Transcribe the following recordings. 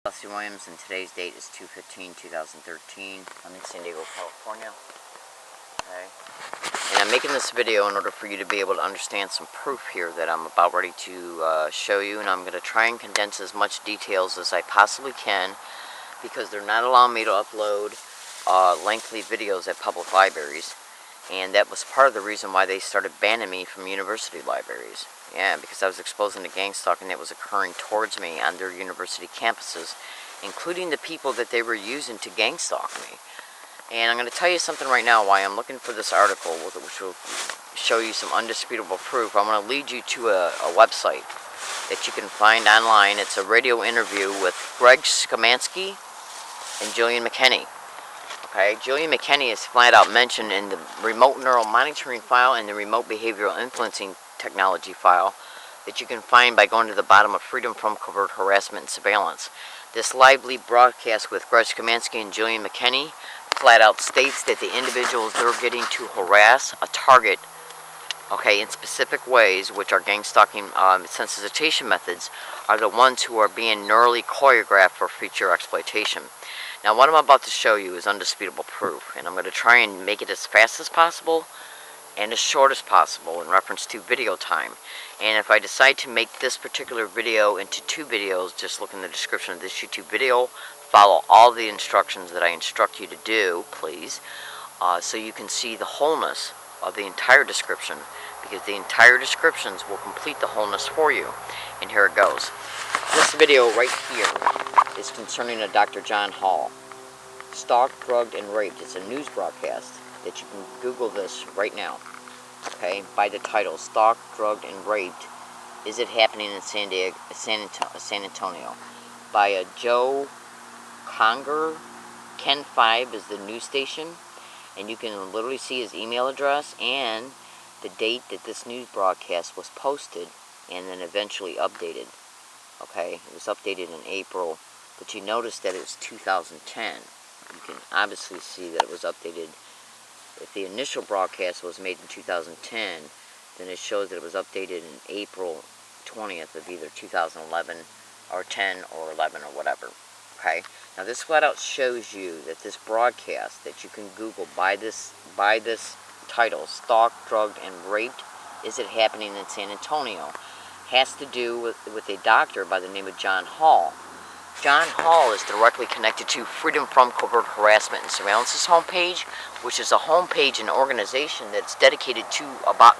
Chelsea Williams, and today's date is 2/15/2013. I'm in San Diego, California. Okay. And I'm making this video in order for you to be able to understand some proof here that I'm about ready to show you, and I'm going to try and condense as much details as I possibly can because they're not allowing me to upload lengthy videos at public libraries, and that was part of the reason why they started banning me from university libraries. Yeah, because I was exposing to gang stalking that was occurring towards me on their university campuses, including the people that they were using to gang stalk me. And I'm going to tell you something right now why I'm looking for this article, which will show you some undisputable proof. I'm going to lead you to a website that you can find online. It's a radio interview with Greg Skamansky and Jillian McKinney. Okay, Jillian McKinney is flat out mentioned in the remote neural monitoring file and the remote behavioral influencing technology file that you can find by going to the bottom of Freedom from Covert Harassment and Surveillance. This lively broadcast with Greg Skamansky and Jillian McKinney flat out states that the individuals they're getting to harass a target, okay, in specific ways, which are gang stalking sensitization methods, are the ones who are being neurally choreographed for future exploitation. Now, what I'm about to show you is undisputable proof, and I'm going to try and make it as fast as possible and as short as possible in reference to video time. And if I decide to make this particular video into two videos, just look in the description of this YouTube video. Follow all the instructions that I instruct you to do, please, so you can see the wholeness of the entire description, because the entire descriptions will complete the wholeness for you. And here it goes. This video right here is concerning a Dr. John Hall, stalked, drugged, and raped. It's a news broadcast that you can Google this right now, okay, by the title, Stalked, Drugged, and Raped, Is It Happening in San Antonio, by Joe Conger. Ken 5 is the news station, and you can literally see his email address and the date that this news broadcast was posted and then eventually updated. Okay, it was updated in April, but you notice that it was 2010. You can obviously see that it was updated. If the initial broadcast was made in 2010, then it shows that it was updated in April 20th of either 2011 or 10 or 11 or whatever. Okay, now this flat out shows you that this broadcast that you can Google by this title, Stalked, Drugged, and Raped, Is It Happening in San Antonio, has to do with a doctor by the name of John Hall. John Hall is directly connected to Freedom from Covert Harassment and Surveillance's homepage, which is a homepage and organization that's dedicated to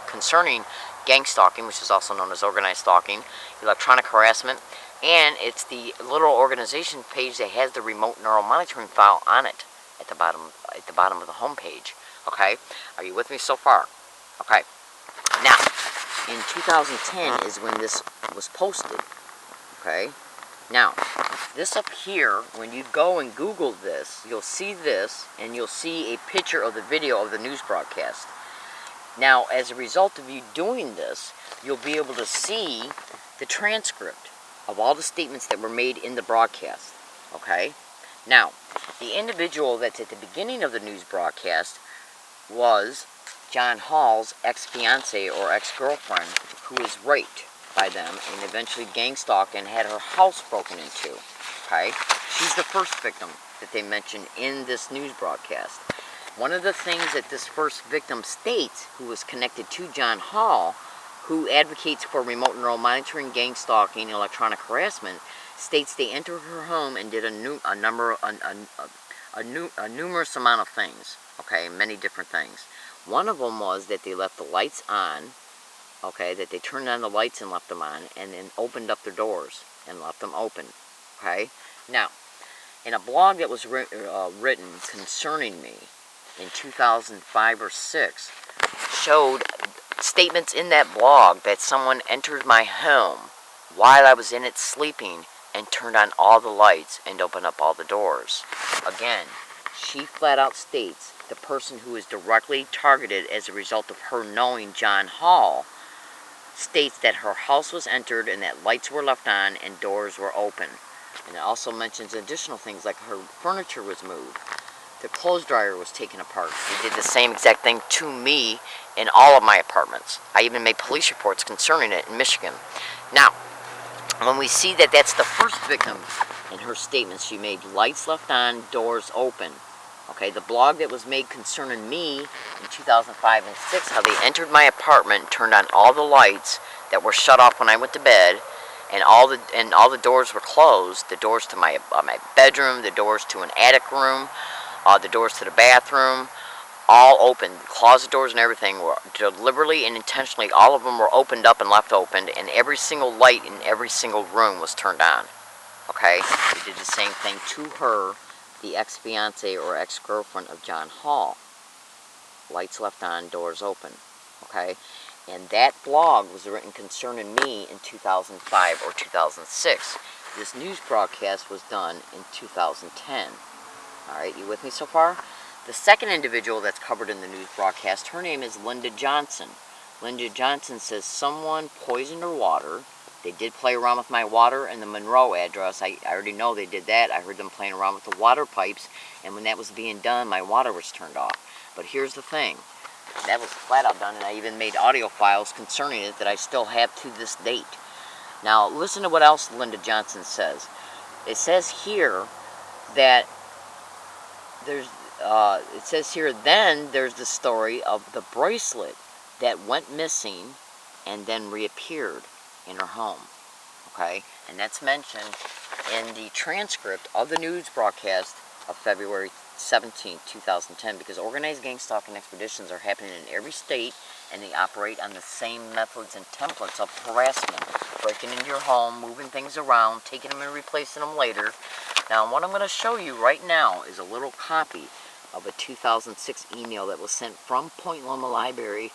concerning gang stalking, which is also known as organized stalking, electronic harassment, and it's the little organization page that has the remote neural monitoring file on it at the bottom of the homepage. Okay, are you with me so far? Okay, now in 2010 is when this was posted. Okay. Now, this up here, when you go and Google this, you'll see this, and you'll see a picture of the video of the news broadcast. Now, as a result of you doing this, you'll be able to see the transcript of all the statements that were made in the broadcast. Okay? Now, the individual that's at the beginning of the news broadcast was John Hall's ex-fiancée or ex-girlfriend, who was raped by them and eventually gang stalked and had her house broken into. Okay? She's the first victim that they mentioned in this news broadcast. One of the things that this first victim states, who was connected to John Hall, who advocates for remote neural monitoring, gang stalking, and electronic harassment, states they entered her home and did a numerous amount of things. Okay? Many different things. One of them was that they left the lights on. Okay, that they turned on the lights and left them on, and then opened up their doors and left them open. Okay, now, in a blog that was written concerning me in 2005 or 6, showed statements in that blog that someone entered my home while I was in it sleeping and turned on all the lights and opened up all the doors. Again, she flat out states the person who is directly targeted as a result of her knowing John Hall states that her house was entered and that lights were left on and doors were open. And it also mentions additional things like her furniture was moved. The clothes dryer was taken apart. They did the same exact thing to me in all of my apartments. I even made police reports concerning it in Michigan. Now, when we see that that's the first victim in her statements she made, lights left on, doors open. Okay, the blog that was made concerning me in 2005 and 6, how they entered my apartment and turned on all the lights that were shut off when I went to bed, and all the doors were closed. The doors to my bedroom, the doors to an attic room, the doors to the bathroom, all open. The closet doors and everything were deliberately and intentionally, all of them were opened up and left open, and every single light in every single room was turned on. Okay? They did the same thing to her, the ex-fiance or ex-girlfriend of John Hall. Lights left on, doors open. Okay? And that blog was written concerning me in 2005 or 2006. This news broadcast was done in 2010. Alright, you with me so far? The second individual that's covered in the news broadcast, her name is Linda Johnson. Linda Johnson says someone poisoned her water. They did play around with my water and the Monroe address. I already know they did that. I heard them playing around with the water pipes, and when that was being done, my water was turned off. But here's the thing. That was flat out done, and I even made audio files concerning it that I still have to this date. Now, listen to what else Linda Johnson says. It says here that it says here, then there's the story of the bracelet that went missing and then reappeared in her home. Okay? And that's mentioned in the transcript of the news broadcast of February 17, 2010, because organized gang stalking expeditions are happening in every state, and they operate on the same methods and templates of harassment. Breaking into your home, moving things around, taking them and replacing them later. Now, what I'm going to show you right now is a little copy of a 2006 email that was sent from Point Loma Library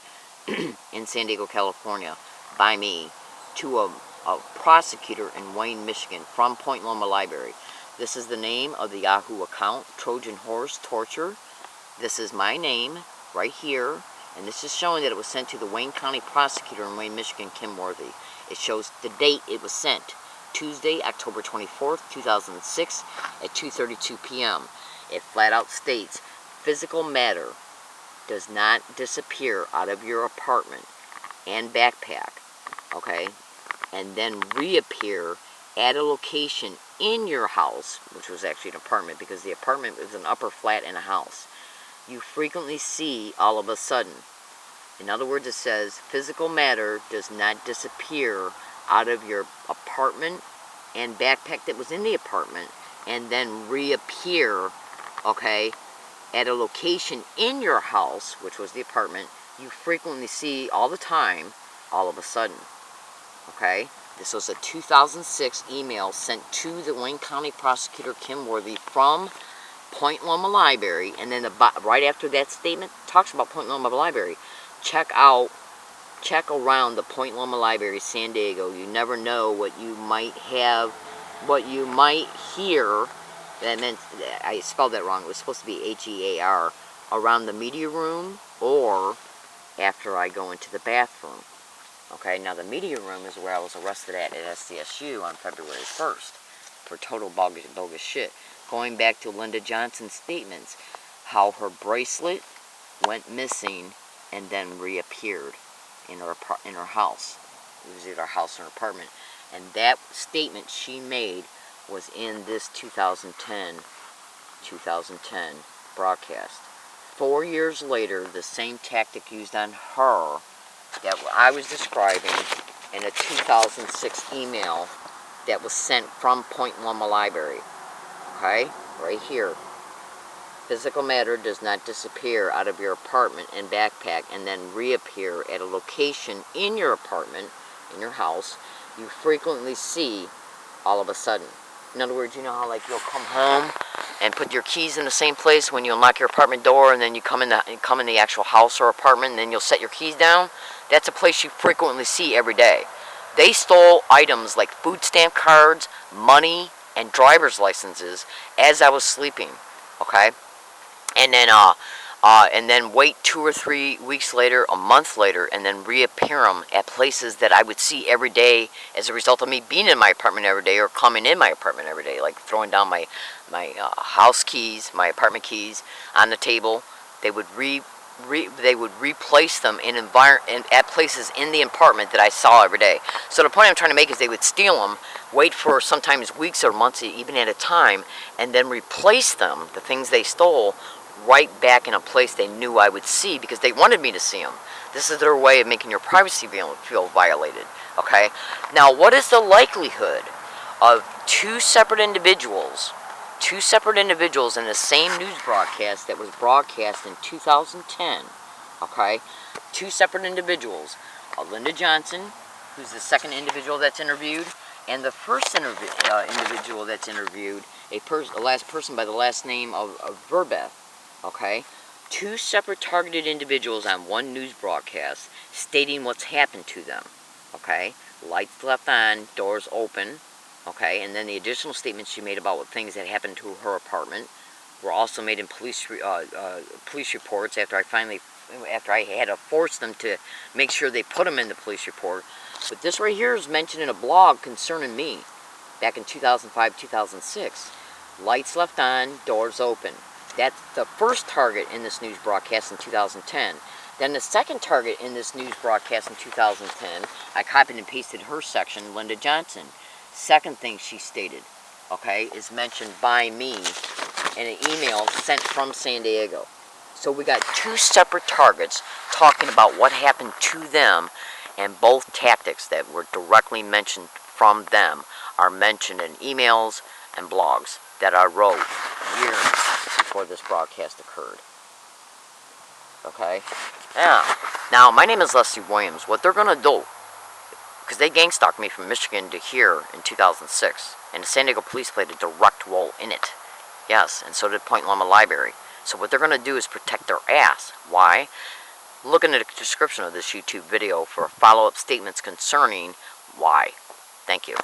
in San Diego, California, by me, to a prosecutor in Wayne, Michigan, from Point Loma Library. This is the name of the Yahoo account, Trojan Horse Torture. This is my name, right here, and this is showing that it was sent to the Wayne County prosecutor in Wayne, Michigan, Kim Worthy. It shows the date it was sent, Tuesday, October 24th, 2006, at 2:32 p.m. It flat out states, physical matter does not disappear out of your apartment and backpack, okay, and then reappear at a location in your house, which was actually an apartment, because the apartment is an upper flat in a house. You frequently see all of a sudden. In other words, it says, physical matter does not disappear out of your apartment and backpack that was in the apartment and then reappear, okay, at a location in your house, which was the apartment. You frequently see all the time, all of a sudden, okay? This was a 2006 email sent to the Wayne County prosecutor, Kim Worthy, from Point Loma Library, and then right after that statement talks about Point Loma Library. Check around the Point Loma Library, San Diego. You never know what you might have, what you might hear. That meant, I spelled that wrong. It was supposed to be H-E-A-R, around the media room or after I go into the bathroom. Okay, now the media room is where I was arrested at SDSU on February 1st for total bogus shit. Going back to Linda Johnson's statements, how her bracelet went missing and then reappeared in her house. It was either her house or her apartment. And that statement she made was in this 2010 broadcast. 4 years later, the same tactic used on her that I was describing in a 2006 email that was sent from Point Loma Library. Okay? Right here. Physical matter does not disappear out of your apartment and backpack and then reappear at a location in your apartment, in your house, you frequently see all of a sudden. In other words, you know how like you'll come home and put your keys in the same place when you unlock your apartment door, and then you come in the actual house or apartment, and then you'll set your keys down? That's a place you frequently see every day. They stole items like food stamp cards, money, and driver's licenses as I was sleeping. Okay? And then wait 2 or 3 weeks later, a month later, and then reappear them at places that I would see every day as a result of me being in my apartment every day or coming in my apartment every day, like throwing down my house keys, my apartment keys on the table. They would replace them at places in the apartment that I saw every day. So the point I'm trying to make is they would steal them, wait for sometimes weeks or months, even at a time, and then replace them, the things they stole, right back in a place they knew I would see because they wanted me to see them. This is their way of making your privacy feel violated. Okay? Now, what is the likelihood of two separate individuals in the same news broadcast that was broadcast in 2010, okay? Two separate individuals, Linda Johnson, who's the second individual that's interviewed, and the first individual that's interviewed, a last person by the last name of Verbeth, okay? Two separate targeted individuals on one news broadcast stating what's happened to them, okay? Lights left on, doors open, okay, and then the additional statements she made about what things that happened to her apartment were also made in police reports after I had to force them to make sure they put them in the police report. But this right here is mentioned in a blog concerning me back in 2005, 2006. Lights left on, doors open. That's the first target in this news broadcast in 2010. Then the second target in this news broadcast in 2010, I copied and pasted her section, Linda Johnson. Second thing she stated, okay, is mentioned by me in an email sent from San Diego. So we got two separate targets talking about what happened to them, and both tactics that were directly mentioned from them are mentioned in emails and blogs that I wrote years before this broadcast occurred. Okay? Now my name is Leslie Williams. What they're going to do, because they gang-stalked me from Michigan to here in 2006, and the San Diego police played a direct role in it. Yes, and so did Point Loma Library. So what they're going to do is protect their ass. Why? Look in the description of this YouTube video for follow-up statements concerning why. Thank you.